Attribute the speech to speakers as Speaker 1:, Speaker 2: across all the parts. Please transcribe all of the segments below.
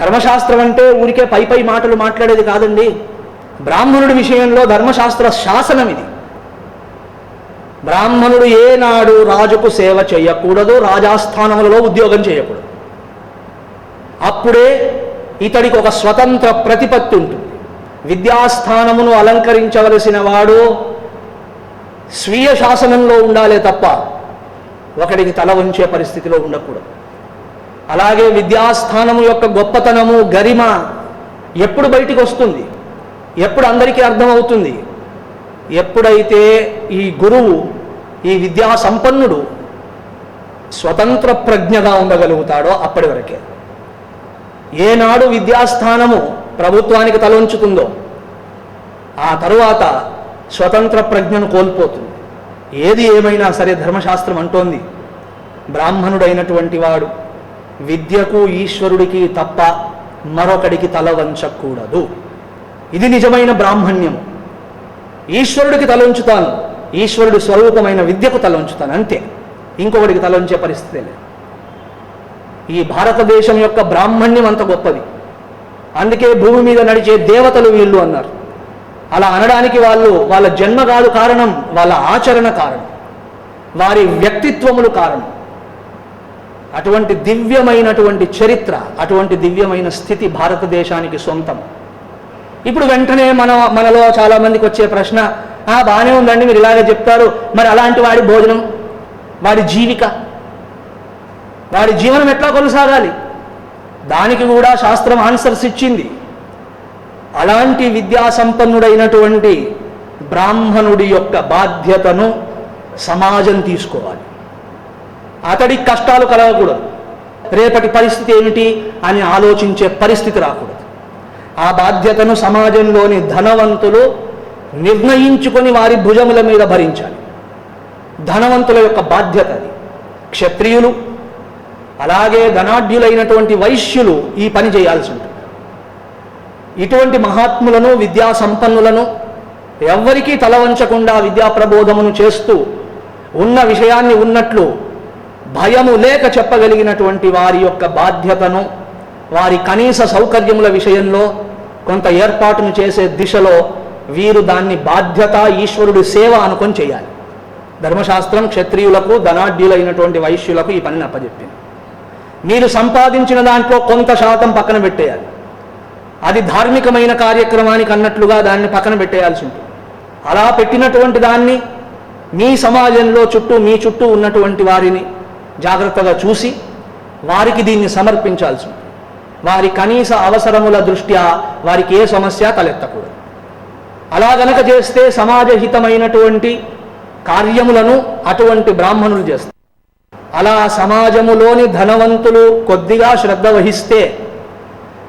Speaker 1: ధర్మశాస్త్రం అంటే ఊరికే పై పై మాటలు మాట్లాడేది కాదండి. బ్రాహ్మణుడి విషయంలో ధర్మశాస్త్ర శాసనం ఇది. బ్రాహ్మణుడు ఏనాడు రాజుకు సేవ చేయకూడదు, రాజాస్థానములలో ఉద్యోగం చేయకూడదు. అప్పుడే ఇతడికి ఒక స్వతంత్ర ప్రతిపత్తి ఉంటుంది. విద్యాస్థానమును అలంకరించవలసిన వాడు స్వీయ శాసనంలో ఉండాలే తప్ప ఒకడికి తల వంచే పరిస్థితిలో ఉండకూడదు. అలాగే విద్యాస్థానము యొక్క గొప్పతనము, గరిమ ఎప్పుడు బయటికి వస్తుంది, ఎప్పుడు అందరికీ అర్థమవుతుంది? ఎప్పుడైతే ఈ గురువు, ఈ విద్యా సంపన్నుడు స్వతంత్ర ప్రజ్ఞగా ఉండగలుగుతాడో అప్పటి వరకే. ఏనాడు విద్యాస్థానము ప్రభుత్వానికి తలొంచుతుందో ఆ తరువాత స్వతంత్ర ప్రజ్ఞను కోల్పోతుంది. ఏది ఏమైనా సరే ధర్మశాస్త్రం అంటోంది, బ్రాహ్మణుడైనటువంటి వాడు విద్యకు ఈశ్వరుడికి తప్ప మరొకడికి తల వంచకూడదు. ఇది నిజమైన బ్రాహ్మణ్యం. ఈశ్వరుడికి తలంచుతాను, ఈశ్వరుడి స్వరూపమైన విద్యకు తలంచుతాను, అంతే. ఇంకొకడికి తలంచే పరిస్థితి లేదు. ఈ భారతదేశం యొక్క బ్రాహ్మణ్యం అంత గొప్పది. అందుకే భూమి మీద నడిచే దేవతలు వీళ్ళు అన్నారు. అలా అనడానికి వాళ్ళ జన్మ కాదు కారణం, వాళ్ళ ఆచరణ కారణం, వారి వ్యక్తిత్వములు కారణం. అటువంటి దివ్యమైనటువంటి చరిత్ర, అటువంటి దివ్యమైన స్థితి భారతదేశానికి సొంతం. ఇప్పుడు వెంటనే మనలో చాలామందికి వచ్చే ప్రశ్న, బాగానే ఉందండి మీరు ఇలాగే చెప్తారు, మరి అలాంటి వాడి భోజనం, వాడి జీవిక, వాడి జీవనం ఎట్లా కొనసాగాలి? దానికి కూడా శాస్త్రం ఆన్సర్స్ ఇచ్చింది. అలాంటి విద్యా సంపన్నుడైనటువంటి బ్రాహ్మణుడి యొక్క బాధ్యతను సమాజం తీసుకోవాలి. అతడికి కష్టాలు కలగకూడదు, రేపటి పరిస్థితి ఏమిటి అని ఆలోచించే పరిస్థితి రాకూడదు. ఆ బాధ్యతను సమాజంలోని ధనవంతులు నిర్ణయించుకొని వారి భుజముల మీద భరించాలి. ధనవంతుల యొక్క బాధ్యత అది. క్షత్రియులు అలాగే ధనాఢ్యులైనటువంటి వైశ్యులు ఈ పని చేయాల్సి ఉంటుంది. ఇటువంటి మహాత్ములను, విద్యా సంపన్నులను ఎవ్వరికీ తల వంచకుండా విద్యా ప్రబోధమును చేస్తూ ఉన్న విషయాన్ని ఉన్నట్లు భయము లేక చెప్పగలిగినటువంటి వారి యొక్క బాధ్యతను, వారి కనీస సౌకర్యముల విషయంలో కొంత ఏర్పాటును చేసే దిశలో వీరు దాన్ని బాధ్యత, ఈశ్వరుడి సేవ అనుకొని చేయాలి. ధర్మశాస్త్రం క్షత్రియులకు, ధనాఢ్యులైనటువంటి వైశ్యులకు ఈ పనిని అప్పచెప్పింది. మీరు సంపాదించిన దాంట్లో కొంత శాతం పక్కన పెట్టేయాలి. అది ధార్మికమైన కార్యక్రమానికి అన్నట్లుగా దాన్ని పక్కన పెట్టేయాల్సి ఉంటుంది. అలా పెట్టినటువంటి దాన్ని మీ సమాజంలో మీ చుట్టూ ఉన్నటువంటి వారిని జాగ్రత్తగా చూసి వారికి దీన్ని సమర్పించాల్సి ఉంటుంది. వారి కనీస అవసరముల దృష్ట్యా వారికి ఏ సమస్య తలెత్తకూడదు. అలా గనక చేస్తే సమాజహితమైనటువంటి కార్యములను అటువంటి బ్రాహ్మణులు చేస్తారు. అలా సమాజములోని ధనవంతులు కొద్దిగా శ్రద్ధ వహిస్తే,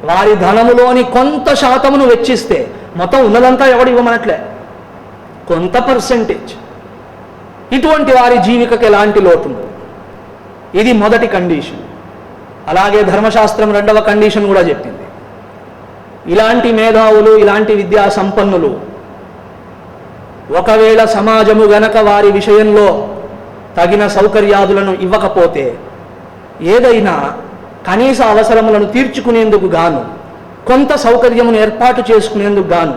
Speaker 1: వారి ధనములోని కొంత శాతమును వెచ్చిస్తే, మొత్తం ఉన్నదంతా ఎవడు ఇవ్వమనట్లే, కొంత పర్సెంటేజ్, ఇటువంటి వారి జీవికకి ఎలాంటి లోటు ఉండదు. ఇది మొదటి కండిషన్. అలాగే ధర్మశాస్త్రం రెండవ కండిషన్ కూడా చెప్పింది. ఇలాంటి మేధావులు, ఇలాంటి విద్యా సంపన్నులు ఒకవేళ సమాజము గనక వారి విషయంలో తగిన సౌకర్యాదులను ఇవ్వకపోతే, ఏదైనా కనీస అవసరములను తీర్చుకునేందుకు గాను, కొంత సౌకర్యమును ఏర్పాటు చేసుకునేందుకు గాను,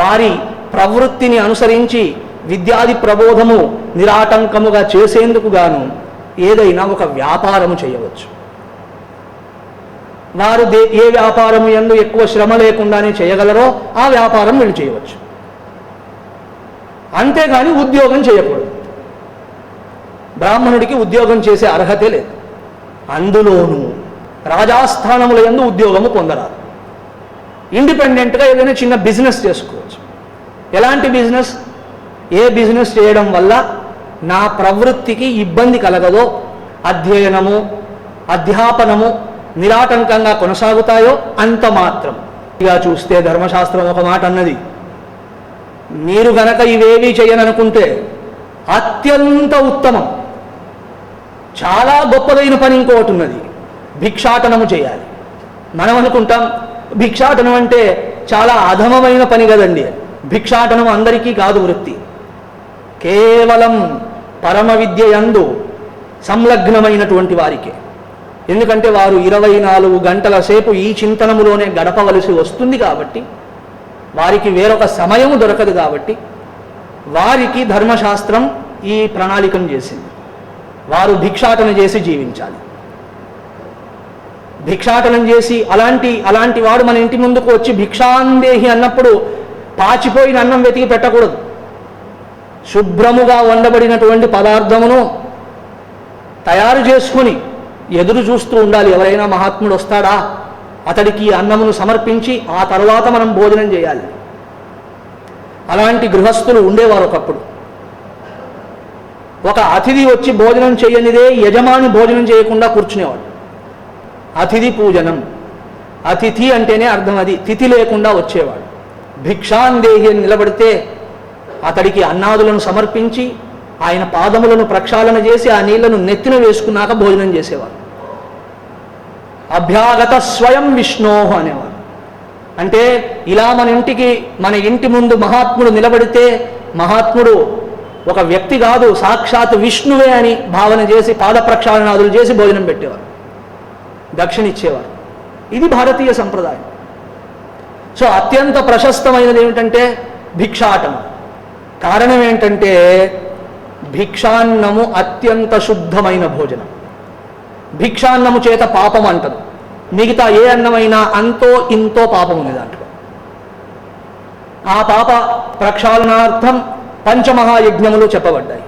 Speaker 1: వారి ప్రవృత్తిని అనుసరించి విద్యాది ప్రబోధము నిరాటంకముగా చేసేందుకు గాను ఏదైనా ఒక వ్యాపారము చేయవచ్చు. వారు ఏ వ్యాపారము యందు ఎక్కువ శ్రమ లేకుండానే చేయగలరో ఆ వ్యాపారం వీళ్ళు చేయవచ్చు. అంతేగాని ఉద్యోగం చేయకూడదు. బ్రాహ్మణుడికి ఉద్యోగం చేసే అర్హతే లేదు. అందులోనూ రాజాస్థానముల యందు ఉద్యోగము పొందరాదు. ఇండిపెండెంట్గా ఏదైనా చిన్న బిజినెస్ చేసుకోవచ్చు. ఎలాంటి బిజినెస్? ఏ బిజినెస్ చేయడం వల్ల నా ప్రవృత్తికి ఇబ్బంది కలగదో, అధ్యయనము, అధ్యాపనము నిరాటంకంగా కొనసాగుతాయో అంత మాత్రం. ఇక చూస్తే ధర్మశాస్త్రం ఒక మాట అన్నది, మీరు గనక ఇవేవీ చేయననుకుంటే అత్యంత ఉత్తమం, చాలా గొప్పదైన పని ఇంకోటి ఉన్నది, భిక్షాటనము చేయాలి. మనం అనుకుంటాం భిక్షాటనం అంటే చాలా అధమమైన పని కదండి. భిక్షాటనం అందరికీ కాదు వృత్తి. కేవలం పరమ విద్య యందు సంలగ్నమైనటువంటి వారికే. ఎందుకంటే వారు 24 గంటల సేపు ఈ చింతనములోనే గడపవలసి వస్తుంది కాబట్టి, వారికి వేరొక సమయము దొరకదు కాబట్టి వారికి ధర్మశాస్త్రం ఈ ప్రణాళికను చేసింది. వారు భిక్షాటన చేసి జీవించాలి. భిక్షాటనం చేసి అలాంటి వాడు మన ఇంటి ముందుకు వచ్చి భిక్షాందేహి అన్నప్పుడు పాచిపోయిన అన్నం వెతికి పెట్టకూడదు. శుభ్రముగా వండబడినటువంటి పదార్థమును తయారు చేసుకుని ఎదురు చూస్తూ ఉండాలి. ఎవరైనా మహాత్ముడు వస్తాడా, అతడికి అన్నమును సమర్పించి ఆ తర్వాత మనం భోజనం చేయాలి. అలాంటి గృహస్థులు ఉండేవారు ఒకప్పుడు. ఒక అతిథి వచ్చి భోజనం చేయనిదే యజమాని భోజనం చేయకుండా కూర్చునేవాడు. అతిథి పూజనం, అతిథి అంటేనే అర్థం అది, తిథి లేకుండా వచ్చేవాడు. భిక్షాందేహి అని నిలబడితే అతడికి అన్నాదులను సమర్పించి ఆయన పాదములను ప్రక్షాళన చేసి ఆ నీళ్లను నెత్తిన వేసుకున్నాక భోజనం చేసేవారు. అభ్యాగత స్వయం విష్ణోహ అనేవారు. అంటే ఇలా మన ఇంటి ముందు మహాత్ముడు నిలబడితే మహాత్ముడు ఒక వ్యక్తి కాదు, సాక్షాత్ విష్ణువే అని భావన చేసి పాద ప్రక్షాళనాదులు చేసి భోజనం పెట్టేవారు, దక్షిణ ఇచ్చేవారు. ఇది భారతీయ సంప్రదాయం. సో అత్యంత ప్రశస్తమైనది ఏమిటంటే భిక్షాటనం. కారణం ఏంటంటే భిక్షాన్నము అత్యంత శుద్ధమైన భోజనం. భిక్షాన్నము చేత పాపం అంటదు. మిగతా ఏ అన్నమైనా అంతో ఇంతో పాపం ఉంది దాంట్లో. ఆ పాప ప్రక్షాళనార్థం పంచమహాయజ్ఞములు చెప్పబడ్డాయి.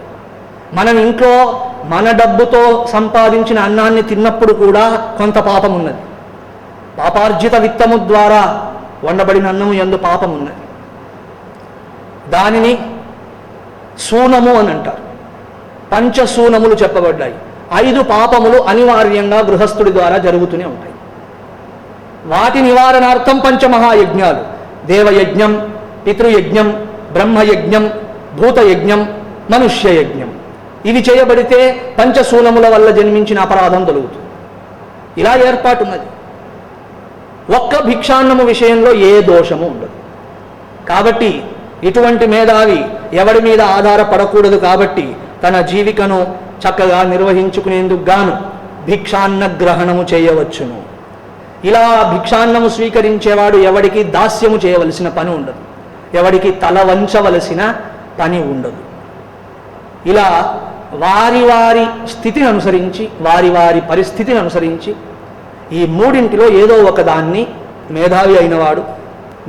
Speaker 1: మనం ఇంట్లో మన డబ్బుతో సంపాదించిన అన్నాన్ని తిన్నప్పుడు కూడా కొంత పాపం ఉన్నది. పాపార్జిత విత్తము ద్వారా వండబడిన అన్నము యందు పాపం ఉన్నది. దానిని సూనము అని అంటారు. పంచసూనములు చెప్పబడ్డాయి. 5 పాపములు అనివార్యంగా గృహస్థుడి ద్వారా జరుగుతూనే ఉంటాయి. వాటి నివారణార్థం పంచమహాయజ్ఞాలు: దేవయజ్ఞం, పితృయజ్ఞం, బ్రహ్మయజ్ఞం, భూతయజ్ఞం, మనుష్యయజ్ఞం. ఇవి చేయబడితే పంచశూలముల వల్ల జన్మించిన అపరాధం తొలుగుతుంది. ఇలా ఏర్పాటున్నది. ఒక్క భిక్షాన్నము విషయంలో ఏ దోషము ఉండదు. కాబట్టి ఇటువంటి మేధావి ఎవరి మీద ఆధారపడకూడదు. కాబట్టి తన జీవికను చక్కగా నిర్వహించుకునేందుకు గాను భిక్షాన్న గ్రహణము చేయవచ్చును. ఇలా భిక్షాన్నము స్వీకరించేవాడు ఎవడికి దాస్యము చేయవలసిన పని ఉండదు, ఎవడికి తల వంచవలసిన పని ఉండదు. ఇలా వారి వారి స్థితిని అనుసరించి, వారి వారి పరిస్థితిని అనుసరించి ఈ మూడింటిలో ఏదో ఒకదాన్ని మేధావి అయినవాడు,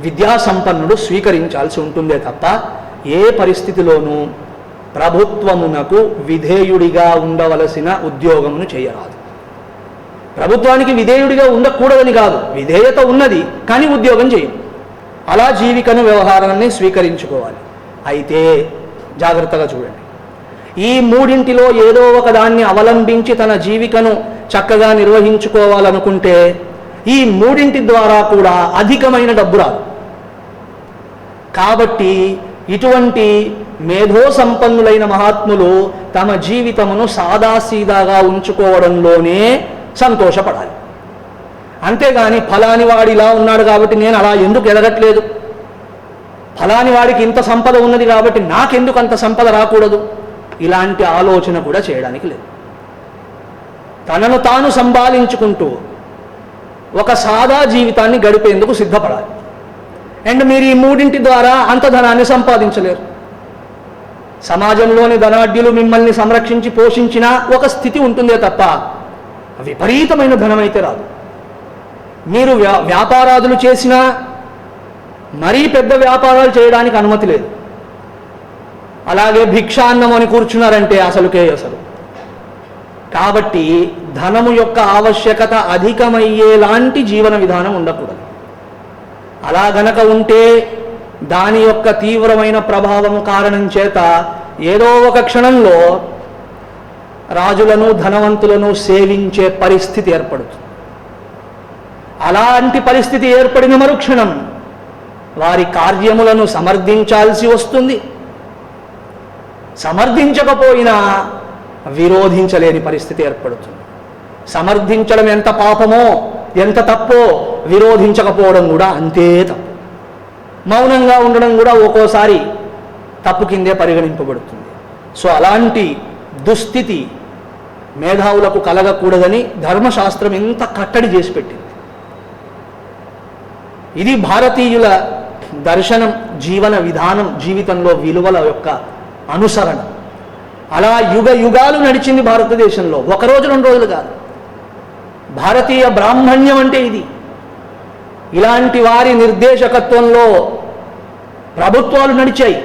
Speaker 1: విద్యాసంపన్నుడు స్వీకరించాల్సి ఉంటుందే తప్ప ఏ పరిస్థితిలోనూ ప్రభుత్వమునకు విధేయుడిగా ఉండవలసిన ఉద్యోగమును చేయరాదు. ప్రభుత్వానికి విధేయుడిగా ఉండకూడదని కాదు, విధేయత ఉన్నది కానీ ఉద్యోగం చేయం. అలా జీవికను వ్యవహారాన్ని స్వీకరించుకోవాలి. అయితే జాగ్రత్తగా చూడండి, ఈ మూడింటిలో ఏదో ఒకదాన్ని అవలంబించి తన జీవికను చక్కగా నిర్వహించుకోవాలనుకుంటే ఈ మూడింటి ద్వారా కూడా అధికమైన డబ్బు రాదు. కాబట్టి ఇటువంటి మేధో సంపన్నులైన మహాత్ములు తమ జీవితమును సాదాసీదాగా ఉంచుకోవడంలోనే సంతోషపడాలి. అంతేగాని ఫలాని వాడు ఇలా ఉన్నాడు కాబట్టి నేను అలా ఎందుకు ఎదగట్లేదు, ఫలాని వాడికి ఇంత సంపద ఉన్నది కాబట్టి నాకెందుకు అంత సంపద రాకూడదు, ఇలాంటి ఆలోచన కూడా చేయడానికి లేదు. తనను తాను సంపాదించుకుంటూ ఒక సాదా జీవితాన్ని గడిపేందుకు సిద్ధపడాలి. అండ్ మీరు ఈ మూడింటి ద్వారా అంత ధనాన్ని సంపాదించలేరు. సమాజంలోని ధనాఢ్యులు మిమ్మల్ని సంరక్షించి పోషించిన ఒక స్థితి ఉంటుందే తప్ప విపరీతమైన ధనం అయితే రాదు. మీరు వ్యాపారాదులు చేసినా మరీ పెద్ద వ్యాపారాలు చేయడానికి అనుమతి లేదు. అలాగే భిక్షాన్నం అని కూర్చున్నారంటే అసలు. కాబట్టి ధనము యొక్క ఆవశ్యకత అధికమయ్యేలాంటి జీవన విధానం ఉండకూడదు. అలా గనక ఉంటే దాని యొక్క తీవ్రమైన ప్రభావం కారణం చేత ఏదో ఒక క్షణంలో రాజులను ధనవంతులను సేవించే పరిస్థితి ఏర్పడుతుంది. అలాంటి పరిస్థితి ఏర్పడిన మరుక్షణం వారి కార్యములను సమర్థించాల్సి వస్తుంది. సమర్థించకపోయినా విరోధించలేని పరిస్థితి ఏర్పడుతుంది. సమర్థించడం ఎంత పాపమో, ఎంత తప్పో, విరోధించకపోవడం కూడా అంతే తప్పు. మౌనంగా ఉండడం కూడా ఒక్కోసారి తప్పు కిందే పరిగణింపబడుతుంది. సో అలాంటి దుస్థితి మేధావులకు కలగకూడదని ధర్మశాస్త్రం ఎంత కట్టడి చేసి పెట్టింది. ఇది భారతీయుల దర్శనం, జీవన విధానం, జీవితంలో విలువల యొక్క అనుసరణ. అలా యుగ యుగాలు నడిచింది భారతదేశంలో, ఒకరోజు 2 రోజులు కాదు. భారతీయ బ్రాహ్మణ్యం అంటే ఇది. ఇలాంటి వారి నిర్దేశకత్వంలో ప్రభుత్వాలు నడిచాయి.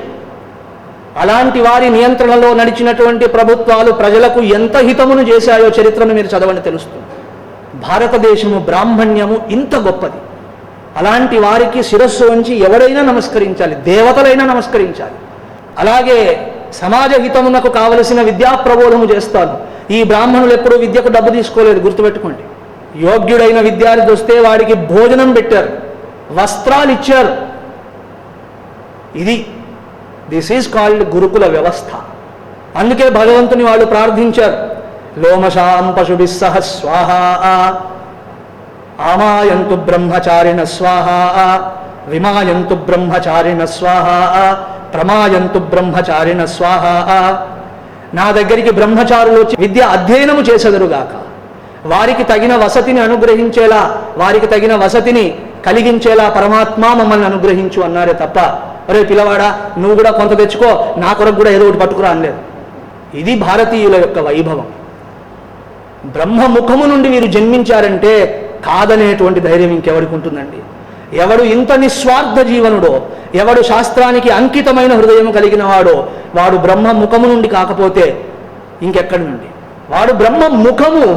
Speaker 1: అలాంటి వారి నియంత్రణలో నడిచినటువంటి ప్రభుత్వాలు ప్రజలకు ఎంత హితమును చేశాయో చరిత్రను మీరు చదవని తెలుస్తుంది. భారతదేశము బ్రాహ్మణ్యము ఇంత గొప్పది. అలాంటి వారికి శిరస్సు వంచి ఎవరైనా నమస్కరించాలి, దేవతలైనా నమస్కరించాలి. అలాగే సమాజ హితమునకు కావలసిన విద్యా ప్రబోధము చేస్తాను. ఈ బ్రాహ్మణులు ఎప్పుడూ విద్యకు డబ్బు తీసుకోలేదు, గుర్తుపెట్టుకోండి. యోగ్యుడైన విద్యార్థి వస్తే వాడికి భోజనం పెట్టారు, వస్త్రాలు ఇచ్చారు. దిస్ ఈజ్ కాల్డ్ గురుకుల వ్యవస్థ. అందుకే భగవంతుని వాళ్ళు ప్రార్థించారు, లోమశాం పశుభిః సహ స్వాహ ఆమాయంతు బ్రహ్మచారిణ స్వాహ విమాయంతు బ్రహ్మచారిణ స్వాహ ప్రమాయంతు బ్రహ్మచారిణ స్వాహ. నా దగ్గరికి బ్రహ్మచారులు వచ్చి విద్య అధ్యయనము చేసెదరుగాక, వారికి తగిన వసతిని అనుగ్రహించేలా, వారికి తగిన వసతిని కలిగించేలా పరమాత్మ మమ్మల్ని అనుగ్రహించు అన్నారే తప్ప, అరే పిల్లవాడా నువ్వు కూడా కొంత తెచ్చుకో, నా కొరకు కూడా ఏదో ఒకటి పట్టుకురా అనలేదు. ఇది భారతీయుల యొక్క వైభవం. బ్రహ్మముఖము నుండి వీరు జన్మించారంటే కాదనేటువంటి ధైర్యం ఇంకెవరికి ఉంటుందండి? ఎవడు ఇంత నిస్వార్థ జీవనుడో, ఎవడు శాస్త్రానికి అంకితమైన హృదయం కలిగిన వాడో, వాడు బ్రహ్మ ముఖము నుండి కాకపోతే ఇంకెక్కడి నుండి? వాడు బ్రహ్మ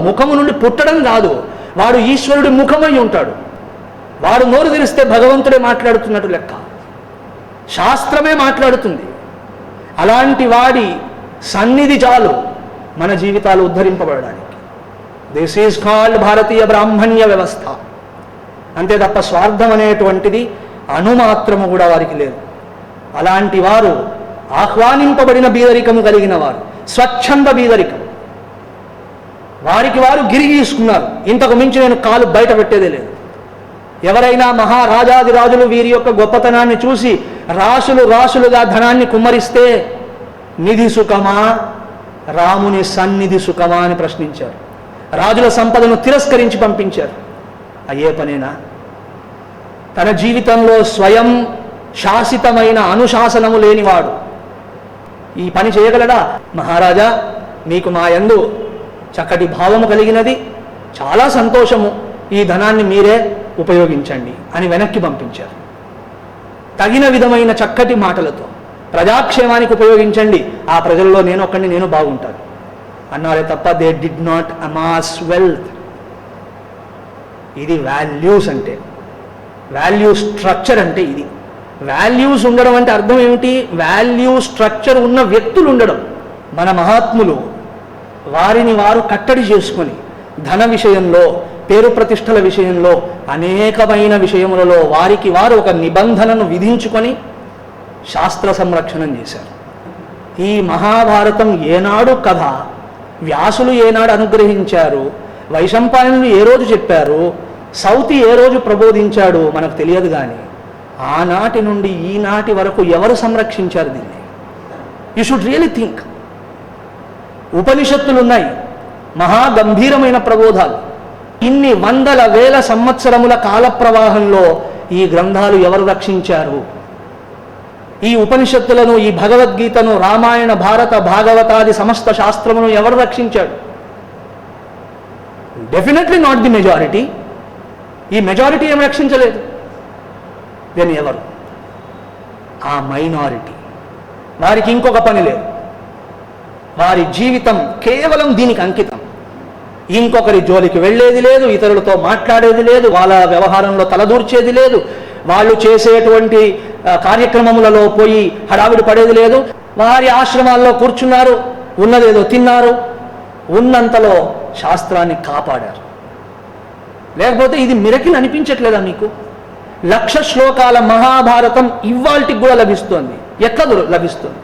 Speaker 1: ముఖము నుండి పుట్టడం కాదు, వాడు ఈశ్వరుడి ముఖమై ఉంటాడు. వాడు నోరు తెరిస్తే భగవంతుడే మాట్లాడుతున్నట్టు లెక్క, శాస్త్రమే మాట్లాడుతుంది. అలాంటి వాడి సన్నిధి చాలు మన జీవితాలు ఉద్ధరింపబడడానికి. దిస్ ఈజ్ కాల్డ్ భారతీయ బ్రాహ్మణ్య వ్యవస్థ. అంతే తప్ప స్వార్థం అనేటువంటిది అణుమాత్రము కూడా వారికి లేదు. అలాంటి వారు ఆహ్వానింపబడిన బీదరికము కలిగిన వారు, స్వచ్ఛంద బీదరికం. వారికి వారు గిరి గీసుకున్నారు, ఇంతకు మించి నేను కాలు బయట పెట్టేదే లేదు. ఎవరైనా మహారాజాదిరాజులు వీరి యొక్క గొప్పతనాన్ని చూసి రాసులుగా ధనాన్ని కుమ్మరిస్తే నిధి సుఖమా, రాముని సన్నిధి సుఖమా అని ప్రశ్నించారు. రాజుల సంపదను తిరస్కరించి పంపించారు. అయ్యే పనేనా? తన జీవితంలో స్వయం శాసితమైన అనుశాసనము లేనివాడు ఈ పని చేయగలడా? మహారాజా, మీకు మా యందు చక్కటి భావము కలిగినది, చాలా సంతోషము, ఈ ధనాన్ని మీరే ఉపయోగించండి అని వెనక్కి పంపించారు. తగిన విధమైన చక్కటి మాటలతో ప్రజాక్షేమానికి ఉపయోగించండి, ఆ ప్రజల్లో నేను బాగుంటాను అన్నారే తప్ప they did not Hamas wealth. ఇది వాల్యూస్ అంటే, వాల్యూ స్ట్రక్చర్ అంటే ఇది. వాల్యూస్ ఉండడం అంటే అర్థం ఏమిటి? వాల్యూ స్ట్రక్చర్ ఉన్న వ్యక్తులు ఉండడం. మన మహాత్ములు వారిని వారు కట్టడి చేసుకొని ధన విషయంలో, పేరు ప్రతిష్టల విషయంలో, అనేకమైన విషయములలో వారికి వారు ఒక నిబంధనను విధించుకొని శాస్త్ర సంరక్షణం చేశారు. ఈ మహాభారతం ఏనాడు కథ, వ్యాసులు ఏనాడు అనుగ్రహించారు, వైశంపాయనులు ఏ రోజు చెప్పారు, సౌతి ఏ రోజు ప్రబోధించాడు మనకు తెలియదు. కానీ ఆనాటి నుండి ఈనాటి వరకు ఎవరు సంరక్షించారు దీన్ని? You should really think. ఉపనిషత్తులు ఉన్నాయి, మహాగంభీరమైన ప్రబోధాలు. ఇన్ని వందల వేల సంవత్సరముల కాల ప్రవాహంలో ఈ గ్రంథాలు ఎవరు రక్షించారు? ఈ ఉపనిషత్తులను, ఈ భగవద్గీతను, రామాయణ, భారత, భాగవతాది సమస్త శాస్త్రమును ఎవరు రక్షించాడు? Definitely not the majority. ఈ మెజారిటీ ఏం రక్షించలేదు. దెన్ ఎవరు? ఆ మైనారిటీ. వారికి ఇంకొక పని లేదు, వారి జీవితం కేవలం దీనికి అంకితం. ఇంకొకరి జోలికి వెళ్ళేది లేదు, ఇతరులతో మాట్లాడేది లేదు, వాళ్ళ వ్యవహారంలో తలదూర్చేది లేదు, వాళ్ళు చేసేటువంటి కార్యక్రమములలో పోయి హడావిడి పడేది లేదు. వారి ఆశ్రమాల్లో కూర్చున్నారు, ఉన్నదేదో తిన్నారు, ఉన్నంతలో శాస్త్రాన్ని కాపాడారు. లేకపోతే ఇది మిరకిల్ అనిపించట్లేదా మీకు? 1,00,000 శ్లోకాల మహాభారతం ఇవాల్టికి కూడా లభిస్తోంది. ఎట్లా లభిస్తుంది?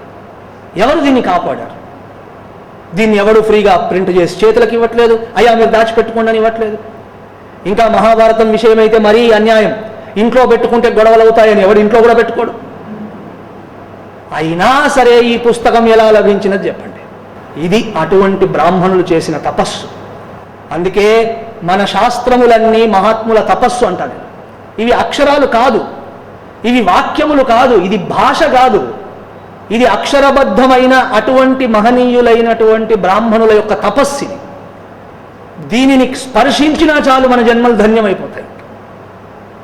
Speaker 1: ఎవరు దీన్ని కాపాడారు? దీన్ని ఎవడు ఫ్రీగా ప్రింట్ చేసి చేతులకు ఇవ్వట్లేదు, అయ్యా మీరు దాచిపెట్టుకోండి అని ఇవ్వట్లేదు. ఇంకా మహాభారతం విషయమైతే మరీ అన్యాయం, ఇంట్లో పెట్టుకుంటే గొడవలు అవుతాయని ఎవడు ఇంట్లో కూడా పెట్టుకోడు. అయినా సరే ఈ పుస్తకం ఎలా లభించినది చెప్పండి. ఇది అటువంటి బ్రాహ్మణులు చేసిన తపస్సు. అందుకే మన శాస్త్రములన్నీ మహాత్ముల తపస్సు అంటాడు. ఇవి అక్షరాలు కాదు, ఇవి వాక్యములు కాదు, ఇది భాష కాదు, ఇది అక్షరబద్ధమైన అటువంటి మహనీయులైనటువంటి బ్రాహ్మణుల యొక్క తపస్సు. దీనిని స్పర్శించినా చాలు మన జన్మలు ధన్యమైపోతాయి.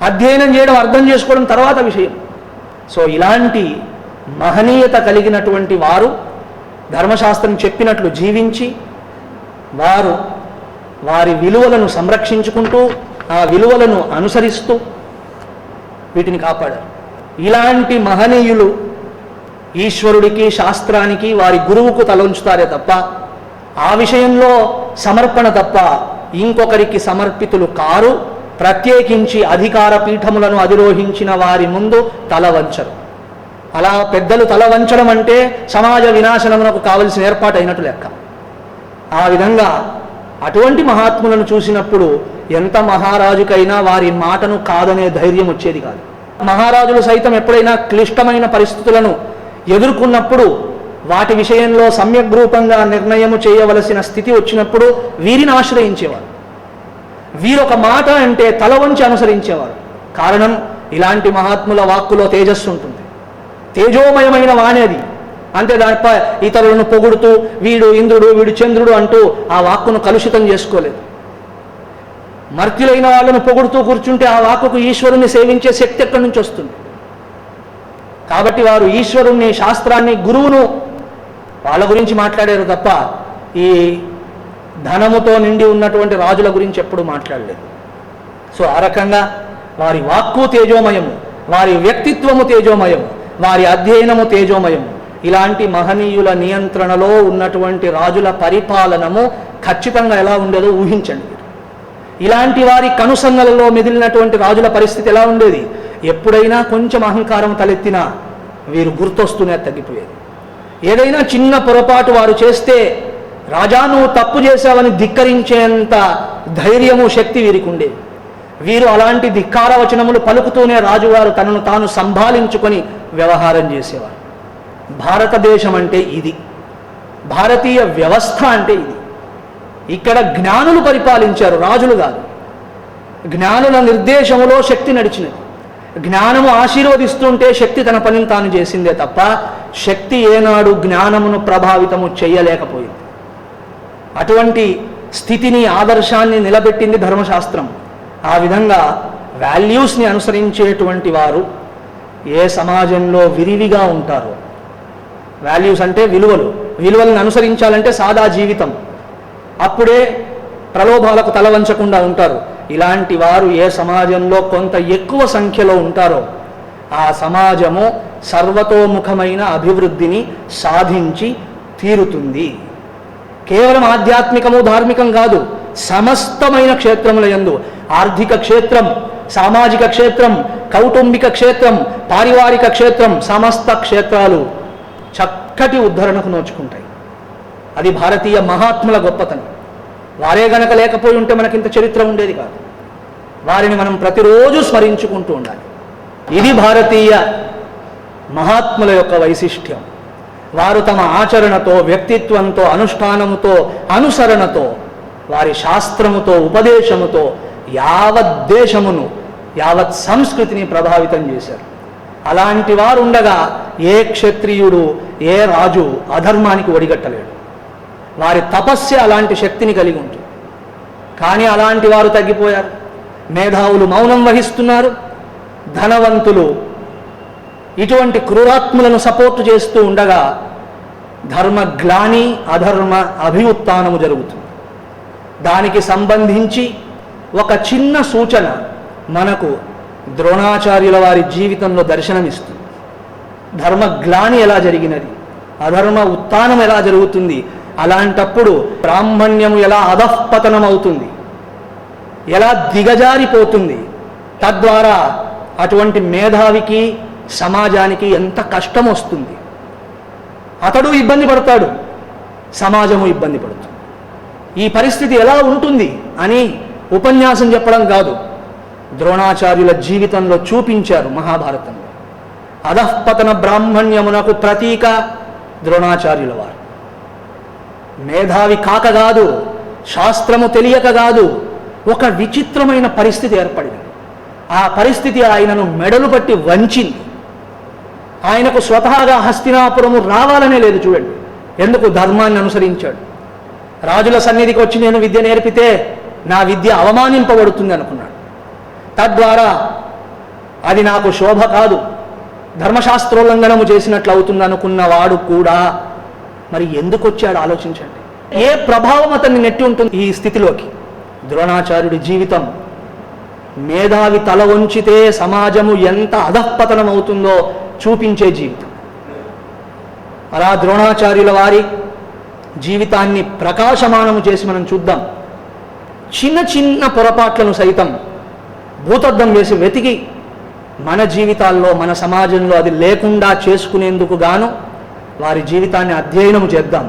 Speaker 1: అధ్యయనం చేయడం, అర్థం చేసుకోవడం తర్వాత విషయం. సో ఇలాంటి మహనీయత కలిగినటువంటి వారు ధర్మశాస్త్రం చెప్పినట్లు జీవించి వారు వారి విలువలను సంరక్షించుకుంటూ ఆ విలువలను అనుసరిస్తూ వీటిని కాపాడారు. ఇలాంటి మహనీయులు ఈశ్వరుడికి, శాస్త్రానికి, వారి గురువుకు తలంచుతారే తప్ప ఆ విషయంలో సమర్పణ తప్ప ఇంకొకరికి సమర్పితులు కారు. ప్రత్యేకించి అధికార పీఠములను అధిరోహించిన వారి ముందు తల వంచరు. అలా పెద్దలు తల వంచడం అంటే సమాజ వినాశనమునకు కావలసిన ఏర్పాటు అయినట్టు లెక్క. ఆ విధంగా అటువంటి మహాత్ములను చూసినప్పుడు ఎంత మహారాజుకైనా వారి మాటను కాదనే ధైర్యం వచ్చేది కాదు. మహారాజులు సైతం ఎప్పుడైనా క్లిష్టమైన పరిస్థితులను ఎదుర్కొన్నప్పుడు వాటి విషయంలో సమ్యగ్రూపంగా నిర్ణయము చేయవలసిన స్థితి వచ్చినప్పుడు వీరిని ఆశ్రయించేవారు. వీరొక మాట అంటే తల వంచి అనుసరించేవారు. కారణం, ఇలాంటి మహాత్ముల వాక్కులో తేజస్సు ఉంటుంది, తేజోమయమైన వాణి అది. అంతే తప్ప ఇతరులను పొగుడుతూ వీడు ఇంద్రుడు, వీడు చంద్రుడు అంటూ ఆ వాక్కును కలుషితం చేసుకోలేదు. మర్త్యులైన వాళ్ళను పొగుడుతూ కూర్చుంటే ఆ వాక్కుకు ఈశ్వరుని సేవించే శక్తి ఎక్కడి నుంచి వస్తుంది? కాబట్టి వారు ఈశ్వరుణ్ణి, శాస్త్రాన్ని, గురువును వాళ్ళ గురించి మాట్లాడారు తప్ప ఈ ధనముతో నిండి ఉన్నటువంటి రాజుల గురించి ఎప్పుడు మాట్లాడలేదు. సో ఆ రకంగా వారి వాక్కు తేజోమయము, వారి వ్యక్తిత్వము తేజోమయము, వారి అధ్యయనము తేజోమయము. ఇలాంటి మహనీయుల నియంత్రణలో ఉన్నటువంటి రాజుల పరిపాలనము ఖచ్చితంగా ఎలా ఉండేదో ఊహించండి. ఇలాంటి వారి కనుసన్నలలో మెదిలినటువంటి రాజుల పరిస్థితి ఎలా ఉండేది? ఎప్పుడైనా కొంచెం అహంకారం తలెత్తినా వీరు గుర్తొస్తూనే తగ్గిపోయేది. ఏదైనా చిన్న పొరపాటు వారు చేస్తే రాజా నువ్వు తప్పు చేశావని ధిక్కరించేంత ధైర్యము, శక్తి వీరికి ఉండేది. వీరు అలాంటి ధిక్కార వచనములు పలుకుతూనే రాజువారు తనను తాను సంభాళించుకొని వ్యవహారం చేసేవారు. భారతదేశం అంటే ఇది, భారతీయ వ్యవస్థ అంటే ఇది. ఇక్కడ జ్ఞానులు పరిపాలించారు, రాజులు కాదు. జ్ఞానుల నిర్దేశములో శక్తి నడిచినది. జ్ఞానము ఆశీర్వదిస్తుంటే శక్తి తన పనిని తాను చేసిందే తప్ప శక్తి ఏనాడు జ్ఞానమును ప్రభావితము చేయలేకపోయింది. అటువంటి స్థితిని, ఆదర్శాన్ని నిలబెట్టింది ధర్మశాస్త్రం. ఆ విధంగా వాల్యూస్ని అనుసరించేటువంటి వారు ఏ సమాజంలో విరివిగా ఉంటారో, వాల్యూస్ అంటే విలువలు, విలువలను అనుసరించాలంటే సాదా జీవితం, అప్పుడే ప్రలోభాలకు తల వంచకుండా ఉంటారు. ఇలాంటి వారు ఏ సమాజంలో కొంత ఎక్కువ సంఖ్యలో ఉంటారో ఆ సమాజము సర్వతోముఖమైన అభివృద్ధిని సాధించి తీరుతుంది. కేవలం ఆధ్యాత్మికము, ధార్మికం కాదు, సమస్తమైన క్షేత్రముల యందు, ఆర్థిక క్షేత్రం, సామాజిక క్షేత్రం, కౌటుంబిక క్షేత్రం, పారివారిక క్షేత్రం, సమస్త క్షేత్రాలు చక్కటి ఉద్ధరణకు నోచుకుంటాయి. అది భారతీయ మహాత్ముల గొప్పతనం. వారే గనక లేకపోయి ఉంటే మనకింత చరిత్ర ఉండేది కాదు. వారిని మనం ప్రతిరోజు స్మరించుకుంటూ ఉండాలి. ఇది భారతీయ మహాత్ముల యొక్క వైశిష్ట్యం. వారు తమ ఆచరణతో, వ్యక్తిత్వంతో, అనుష్ఠానముతో, అనుసరణతో, వారి శాస్త్రముతో, ఉపదేశముతో యావత్ దేశమును, యావత్ సంస్కృతిని ప్రభావితం చేశారు. అలాంటి వారు ఉండగా ఏ క్షత్రియుడు, ఏ రాజు అధర్మానికి ఒడిగట్టలేడు. వారి తపస్య అలాంటి శక్తిని కలిగి ఉంటుంది. కానీ అలాంటి వారు తగ్గిపోయారు. మేధావులు మౌనం వహిస్తున్నారు, ధనవంతులు ఇటువంటి క్రూరాత్ములను సపోర్టు చేస్తూ ఉండగా ధర్మగ్లాని, అధర్మ అభివుత్థానము జరుగుతుంది. దానికి సంబంధించి ఒక చిన్న సూచన మనకు ద్రోణాచార్యుల వారి జీవితంలో దర్శనమిస్తుంది. ధర్మగ్లాని ఎలా జరిగినది, అధర్మ ఉత్థానం ఎలా జరుగుతుంది, అలాంటప్పుడు బ్రాహ్మణ్యము ఎలా అధఃపతనం అవుతుంది, ఎలా దిగజారిపోతుంది, తద్వారా అటువంటి మేధావికి, సమాజానికి ఎంత కష్టం వస్తుంది. అతడు ఇబ్బంది పడతాడు, సమాజము ఇబ్బంది పడుతుంది. ఈ పరిస్థితి ఎలా ఉంటుంది అని ఉపన్యాసం చెప్పడం కాదు, ద్రోణాచార్యుల జీవితంలో చూపించారు మహాభారతంలో. అధఃపతన బ్రాహ్మణ్యమునకు ప్రతీక ద్రోణాచార్యుల వారు. మేధావి కాక కాదు, శాస్త్రము తెలియక కాదు, ఒక విచిత్రమైన పరిస్థితి ఏర్పడింది. ఆ పరిస్థితి ఆయనను మెడలు పట్టి వంచింది. ఆయనకు స్వతహాగా హస్తినాపురము రావాలనే లేదు. చూడండి, ఎందుకు? ధర్మాన్ని అనుసరించాడు. రాజుల సన్నిధికి వచ్చి నేను విద్య నేర్పితే నా విద్య అవమానింపబడుతుంది అనుకున్నాడు. తద్వారా అది నాకు శోభ కాదు, ధర్మశాస్త్రోల్లంఘనము చేసినట్లు అవుతుంది అనుకున్నవాడు కూడా మరి ఎందుకు వచ్చాడు ఆలోచించండి. ఏ ప్రభావం అతన్ని నెట్టి ఉంటుంది ఈ స్థితిలోకి? ద్రోణాచార్యుడి జీవితం మేధావి తల వంచితే సమాజము ఎంత అధఃపతనం అవుతుందో చూపించే జీవితం. అలా ద్రోణాచార్యుల వారి జీవితాన్ని ప్రకాశమానము చేసి మనం చూద్దాం. చిన్న చిన్న పొరపాట్లను సైతం భూతద్దం వేసి వెతికి మన జీవితాల్లో, మన సమాజంలో అది లేకుండా చేసుకునేందుకు గాను వారి జీవితాన్ని అధ్యయనం చేద్దాం.